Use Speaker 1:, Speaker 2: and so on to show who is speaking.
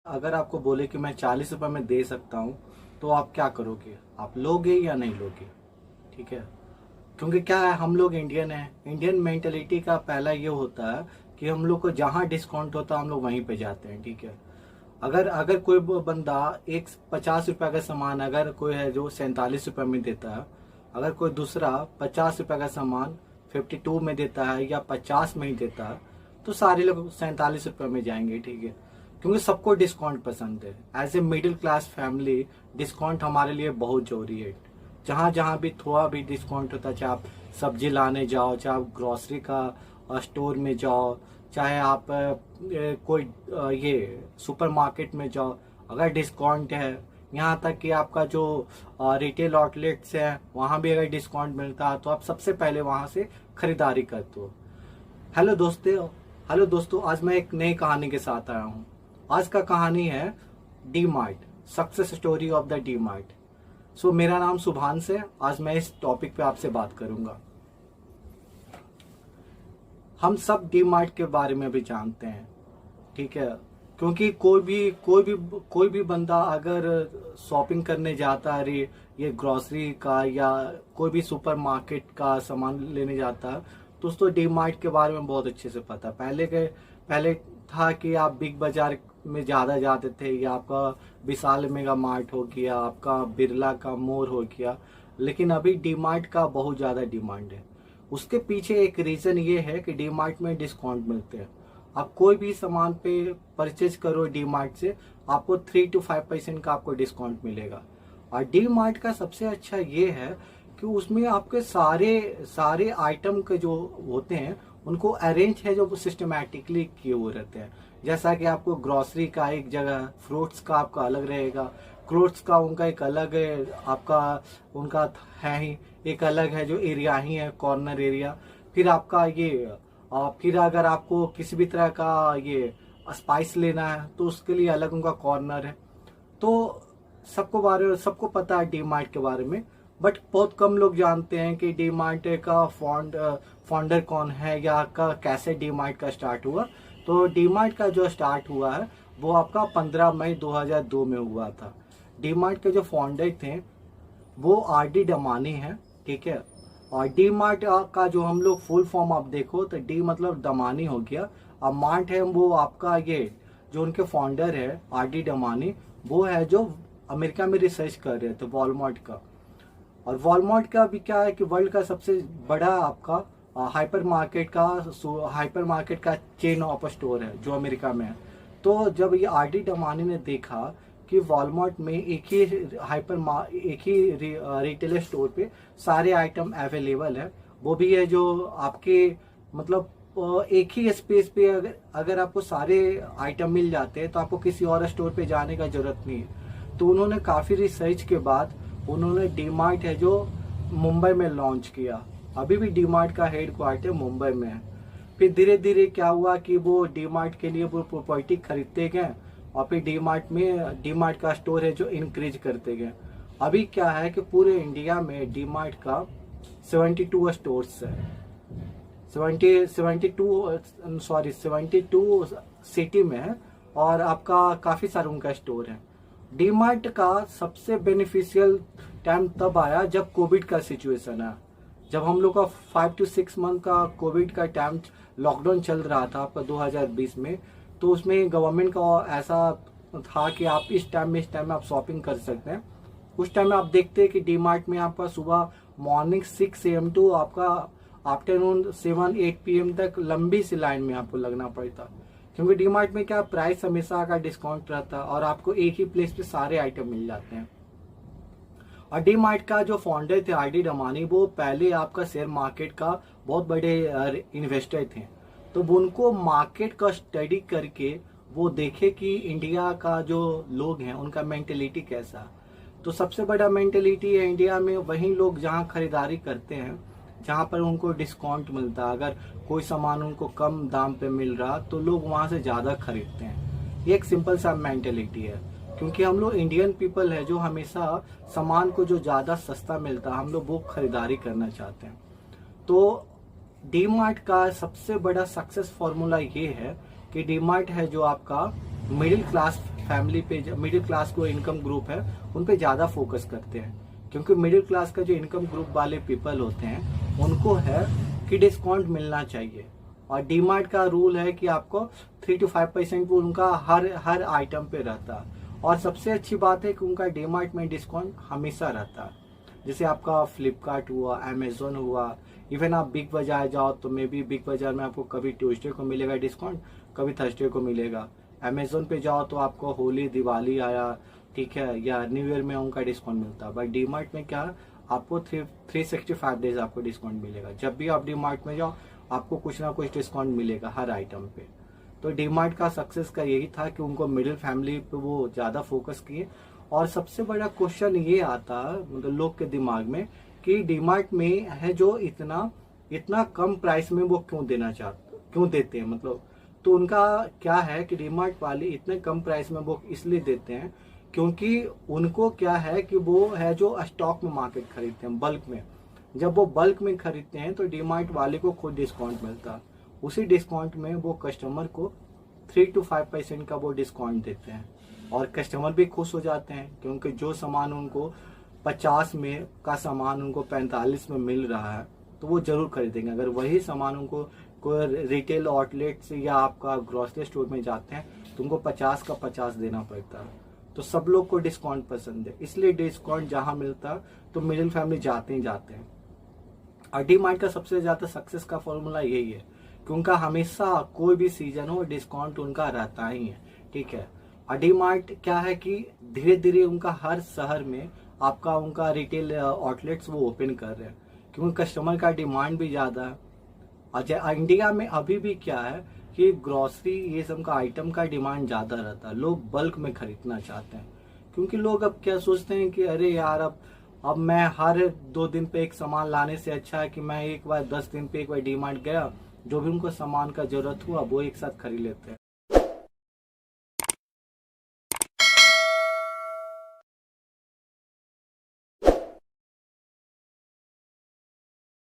Speaker 1: अगर आपको बोले कि मैं 40 रुपये में दे सकता हूँ तो आप क्या करोगे? आप लोगे या नहीं लोगे? ठीक है, क्योंकि क्या है, हम लोग इंडियन हैं। इंडियन मेंटेलिटी का पहला ये होता है कि हम लोग को जहाँ डिस्काउंट होता है हम लोग वहीं पे जाते हैं। ठीक है, अगर अगर कोई बंदा एक 50 रुपये का सामान अगर कोई है जो 47 रुपये में देता है, अगर कोई दूसरा 50 रुपये का सामान 52 में देता है या 50 में ही देता है, तो सारे लोग 47 रुपये में जाएंगे। ठीक है, क्योंकि सबको डिस्काउंट पसंद है। As a middle class family discount हमारे लिए बहुत जरूरी है। जहाँ जहाँ भी थोड़ा भी डिस्काउंट होता है, चाहे आप सब्जी लाने जाओ, चाहे आप ग्रोसरी का स्टोर में जाओ, चाहे आप कोई ये सुपरमार्केट में जाओ, अगर डिस्काउंट है, यहाँ तक कि आपका जो रिटेल आउटलेट्स हैं वहाँ भी अगर डिस्काउंट मिलता है तो आप सबसे पहले वहाँ से खरीदारी करते हो। हेलो दोस्तों, आज मैं एक नई कहानी के साथ आया हूँ। आज का कहानी है D Mart, success story of the D Mart. So मेरा नाम सुभांश है। आज मैं इस टॉपिक पे आपसे बात करूंगा। हम सब डी मार्ट के बारे में भी जानते हैं, ठीक है, क्योंकि कोई भी बंदा अगर शॉपिंग करने जाता है, ये ग्रोसरी का या कोई भी सुपरमार्केट का सामान लेने जाता है, तो उसको डी मार्ट के बारे में बहुत अच्छे से पता है। पहले था कि आप बिग बाजार में ज़्यादा जाते थे, या आपका विशाल मेगा मार्ट हो गया, आपका बिरला का मोर हो गया, लेकिन अभी डी मार्ट का बहुत ज़्यादा डिमांड है। उसके पीछे एक रीज़न ये है कि डी मार्ट में डिस्काउंट मिलते हैं। आप कोई भी सामान पे परचेज करो डी मार्ट से, आपको 3 to 5% का आपको डिस्काउंट मिलेगा। और डी मार्ट का सबसे अच्छा ये है कि उसमें आपके सारे आइटम के जो होते हैं उनको अरेंज है जो सिस्टमैटिकली किए हुए रहते हैं। जैसा कि आपको ग्रोसरी का एक जगह, फ्रूट्स का आपका अलग रहेगा, क्लोथ्स का उनका एक अलग है, आपका उनका है ही एक अलग है जो एरिया ही है, कॉर्नर एरिया। फिर आपका ये फिर अगर आपको किसी भी तरह का ये स्पाइस लेना है तो उसके लिए अलग उनका कॉर्नर है। तो सबको पता है डी मार्ट के बारे में, बट बहुत कम लोग जानते हैं कि डी मार्ट का फाउंडर कौन है या कैसे डी मार्ट का स्टार्ट हुआ। तो डी मार्ट का जो स्टार्ट हुआ है वो आपका 15 मई 2002 में हुआ था। डी मार्ट के जो फाउंडर थे वो आर.डी. डमानी हैं, ठीक है। और डी मार्ट का जो हम लोग फुल फॉर्म आप देखो तो डी मतलब डमानी हो गया, और मार्ट है वो आपका ये जो उनके फाउंडर है आर.डी. डमानी, वो है जो अमेरिका में रिसर्च कर रहे थे वॉलमार्ट का। और वॉलमार्ट का भी क्या है कि वर्ल्ड का सबसे बड़ा आपका हाइपर मार्केट का चेन ऑफ स्टोर है जो अमेरिका में है। तो जब ये आर.डी. डमानी ने देखा कि वॉलमार्ट में एक ही रिटेल स्टोर पे सारे आइटम अवेलेबल है, वो भी है जो आपके मतलब एक ही स्पेस पे अगर आपको सारे आइटम मिल जाते हैं तो आपको किसी और स्टोर पे जाने का जरूरत नहीं है। तो उन्होंने काफ़ी रिसर्च के बाद उन्होंने डी मार्ट है जो मुंबई में लॉन्च किया। अभी भी डी मार्ट का हेड क्वार्टर मुंबई में है। फिर धीरे धीरे क्या हुआ कि वो डी मार्ट के लिए वो प्रॉपर्टी खरीदते गए, और फिर डी मार्ट का स्टोर है जो इंक्रीज करते गए। अभी क्या है कि पूरे इंडिया में डी मार्ट का 72 स्टोर्स है, 72 सिटी में है, और आपका काफ़ी सारे उनका स्टोर है। डी मार्ट का सबसे बेनिफिशियल टाइम तब आया जब कोविड का सिचुएशन आया। जब हम लोग का 5 to 6 मंथ का कोविड का टाइम लॉकडाउन चल रहा था आपका 2020 में, तो उसमें गवर्नमेंट का ऐसा था कि आप इस टाइम में आप शॉपिंग कर सकते हैं। उस टाइम में आप देखते हैं कि डी मार्ट में आपका सुबह मॉर्निंग 6 AM टू आपका आफ्टरनून 7-8 PM तक लंबी सी लाइन में आपको लगना पड़ता, क्योंकि डी मार्ट में क्या प्राइस हमेशा का डिस्काउंट रहता है और आपको एक ही प्लेस पे सारे आइटम मिल जाते हैं। और डी मार्ट का जो फाउंडर थे आर.डी. डमानी, वो पहले आपका शेयर मार्केट का बहुत बड़े इन्वेस्टर थे। तो उनको मार्केट का स्टडी करके वो देखे कि इंडिया का जो लोग हैं उनका मेंटेलिटी कैसा है। तो सबसे बड़ा मेंटेलिटी है इंडिया में वही लोग जहाँ खरीदारी करते हैं जहाँ पर उनको डिस्काउंट मिलता है। अगर कोई सामान उनको कम दाम पे मिल रहा तो लोग वहाँ से ज़्यादा खरीदते हैं। ये एक सिंपल सा मेंटेलिटी है, क्योंकि हम लोग इंडियन पीपल है जो हमेशा सामान को जो ज़्यादा सस्ता मिलता है हम लोग वो खरीदारी करना चाहते हैं। तो डी मार्ट का सबसे बड़ा सक्सेस फॉर्मूला ये है कि डी मार्ट है जो आपका मिडिल क्लास फैमिली पे, मिडिल क्लास को इनकम ग्रुप है उन पे ज़्यादा फोकस करते हैं, क्योंकि मिडिल क्लास का जो इनकम ग्रुप वाले पीपल होते हैं उनको है कि डिस्काउंट मिलना चाहिए। और डीमार्ट का रूल है कि आपको 3 to 5% वो उनका हर आइटम पे रहता है। और सबसे अच्छी बात है कि उनका डीमार्ट में डिस्काउंट हमेशा रहता है। जैसे आपका फ्लिपकार्ट हुआ, अमेजोन हुआ, इवन आप बिग बाजार जाओ तो मे बी बिग बाजार में आपको कभी ट्यूसडे को मिलेगा डिस्काउंट, कभी थर्सडे को मिलेगा। अमेजोन पे जाओ तो आपको होली, दिवाली आया, ठीक है, या न्यू ईयर में उनका डिस्काउंट मिलता है। बट डीमार्ट में क्या है, आपको 365 डेज आपको डिस्काउंट मिलेगा। जब भी आप डीमार्ट में जाओ आपको कुछ ना कुछ डिस्काउंट मिलेगा हर आइटम पे। तो डीमार्ट का सक्सेस का यही था कि उनको मिडिल फैमिली पे वो ज्यादा फोकस किए। और सबसे बड़ा क्वेश्चन ये आता मतलब लोग के दिमाग में कि डीमार्ट में है जो इतना कम प्राइस में वो क्यों देते हैं, मतलब तो उनका क्या है कि डीमार्ट वाले इतने कम प्राइस में वो इसलिए देते हैं क्योंकि उनको क्या है कि वो है जो स्टॉक में मार्केट खरीदते हैं बल्क में। जब वो बल्क में खरीदते हैं तो डीमार्ट वाले को खुद डिस्काउंट मिलता है। उसी डिस्काउंट में वो कस्टमर को 3 to 5% का वो डिस्काउंट देते हैं और कस्टमर भी खुश हो जाते हैं, क्योंकि जो सामान उनको 50 में का सामान उनको 45 में मिल रहा है तो वो जरूर खरीदेंगे। अगर वही सामान उनको कोई रिटेल आउटलेट से या आपका ग्रोसरी स्टोर में जाते हैं तो उनको 50 का 50 देना पड़ता है। तो सब लोग को डिस्काउंट पसंद है, इसलिए डिस्काउंट जहां मिलता है तो मिडिल फैमिली जाते ही जाते हैं। और डीमार्ट का सबसे ज्यादा सक्सेस का फॉर्मूला यही है कि उनका हमेशा कोई भी सीजन हो डिस्काउंट उनका रहता ही है, ठीक है। और डीमार्ट क्या है कि धीरे धीरे उनका हर शहर में आपका उनका रिटेल आउटलेट्स वो ओपन कर रहे हैं, क्योंकि कस्टमर का डिमांड भी ज्यादा है। और इंडिया में अभी भी क्या है कि ग्रोसरी ये सब का आइटम का डिमांड ज्यादा रहता है, लोग बल्क में खरीदना चाहते हैं। क्योंकि लोग अब क्या सोचते हैं कि अरे यार अब मैं हर 2 दिन पे एक सामान लाने से अच्छा है कि मैं एक बार 10 दिन पे एक बार डीमार्ट गया, जो भी उनको सामान का जरूरत हुआ वो एक साथ खरीद लेते हैं।